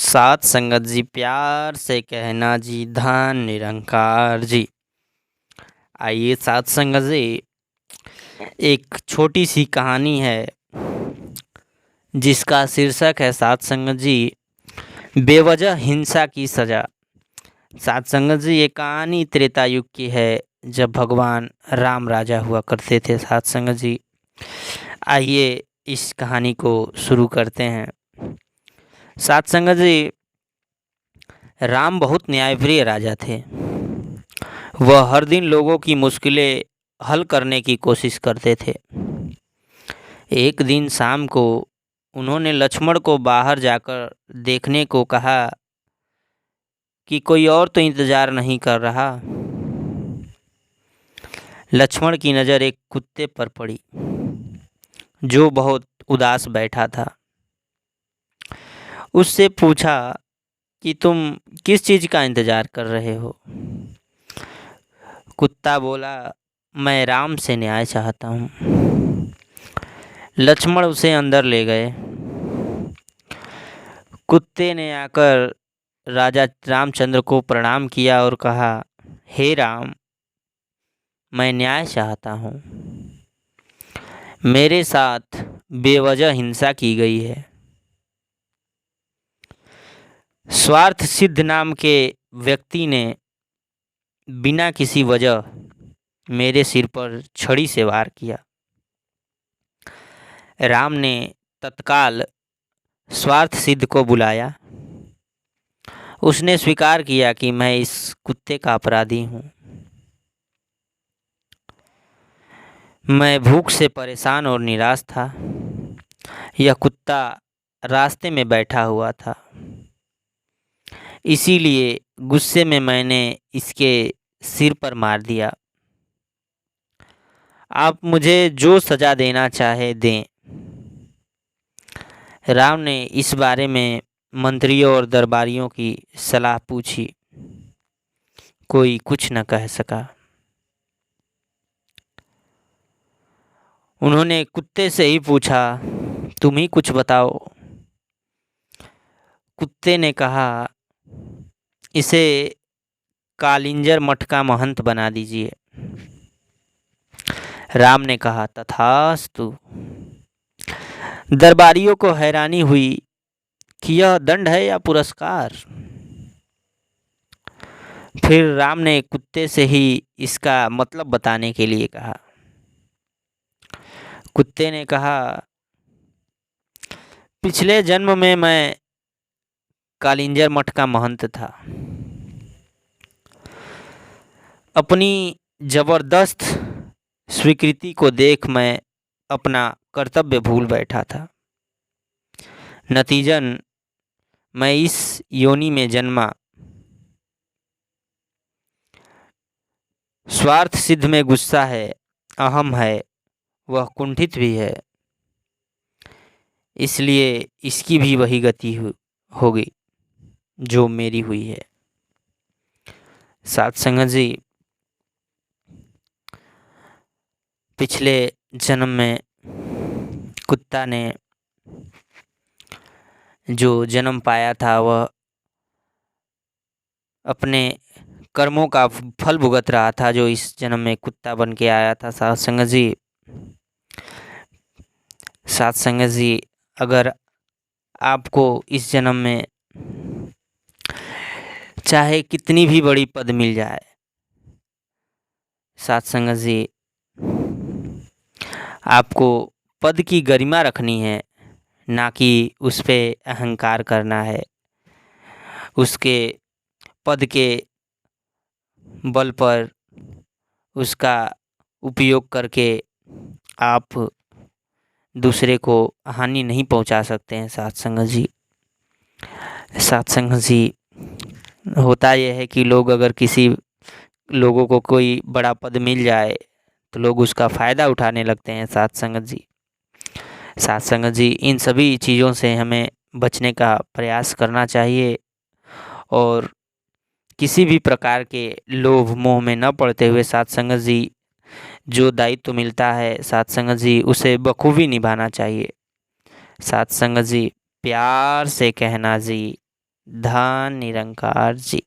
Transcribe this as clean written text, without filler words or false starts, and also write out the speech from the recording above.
सात संगत जी प्यार से कहना जी धन निरंकार जी। आइए सात संगत जी, एक छोटी सी कहानी है जिसका शीर्षक है सात संगत जी बेवजह हिंसा की सजा। सात संगत जी ये कहानी त्रेता युग की है, जब भगवान राम राजा हुआ करते थे। सात संगत जी आइए इस कहानी को शुरू करते हैं। सात संगत जी, राम बहुत न्यायप्रिय राजा थे। वह हर दिन लोगों की मुश्किलें हल करने की कोशिश करते थे। एक दिन शाम को उन्होंने लक्ष्मण को बाहर जाकर देखने को कहा कि कोई और तो इंतजार नहीं कर रहा। लक्ष्मण की नज़र एक कुत्ते पर पड़ी जो बहुत उदास बैठा था। उससे पूछा कि तुम किस चीज़ का इंतजार कर रहे हो? कुत्ता बोला, मैं राम से न्याय चाहता हूँ। लक्ष्मण उसे अंदर ले गए। कुत्ते ने आकर राजा रामचंद्र को प्रणाम किया और कहा, हे राम, मैं न्याय चाहता हूँ। मेरे साथ बेवजह हिंसा की गई है। स्वार्थ सिद्ध नाम के व्यक्ति ने बिना किसी वजह मेरे सिर पर छड़ी से वार किया। राम ने तत्काल स्वार्थ सिद्ध को बुलाया। उसने स्वीकार किया कि मैं इस कुत्ते का अपराधी हूँ। मैं भूख से परेशान और निराश था। यह कुत्ता रास्ते में बैठा हुआ था, इसीलिए गुस्से में मैंने इसके सिर पर मार दिया। आप मुझे जो सजा देना चाहे दें। राम ने इस बारे में मंत्रियों और दरबारियों की सलाह पूछी। कोई कुछ न कह सका। उन्होंने कुत्ते से ही पूछा, तुम ही कुछ बताओ। कुत्ते ने कहा, इसे कालिंजर मठ का महंत बना दीजिए। राम ने कहा, तथास्तु। दरबारियों को हैरानी हुई कि यह दंड है या पुरस्कार। फिर राम ने कुत्ते से ही इसका मतलब बताने के लिए कहा। कुत्ते ने कहा, पिछले जन्म में मैं कालिंजर मठ का महंत था। अपनी जबरदस्त स्वीकृति को देख मैं अपना कर्तव्य भूल बैठा था। नतीजन मैं इस योनि में जन्मा। स्वार्थ सिद्ध में गुस्सा है, अहम है, वह कुंठित भी है, इसलिए इसकी भी वही गति होगी जो मेरी हुई है। सात संगत जी, पिछले जन्म में कुत्ता ने जो जन्म पाया था वह अपने कर्मों का फल भुगत रहा था, जो इस जन्म में कुत्ता बन के आया था। सात संगत जी, सात संगत जी, अगर आपको इस जन्म में चाहे कितनी भी बड़ी पद मिल जाए, सात संगत जी, आपको पद की गरिमा रखनी है, ना कि उस पे अहंकार करना है। उसके पद के बल पर उसका उपयोग करके आप दूसरे को हानि नहीं पहुंचा सकते हैं। सात संगत जी, सात संगत जी, होता यह है कि लोगों को कोई बड़ा पद मिल जाए तो लोग उसका फ़ायदा उठाने लगते हैं। सात संगत जी, सात संगत जी, इन सभी चीज़ों से हमें बचने का प्रयास करना चाहिए और किसी भी प्रकार के लोभ मोह में न पड़ते हुए सात संगत जी जो दायित्व मिलता है, सात संगत जी, उसे बखूबी निभाना चाहिए। सात संगत जी, प्यार से कहना जी धन निरंकार जी।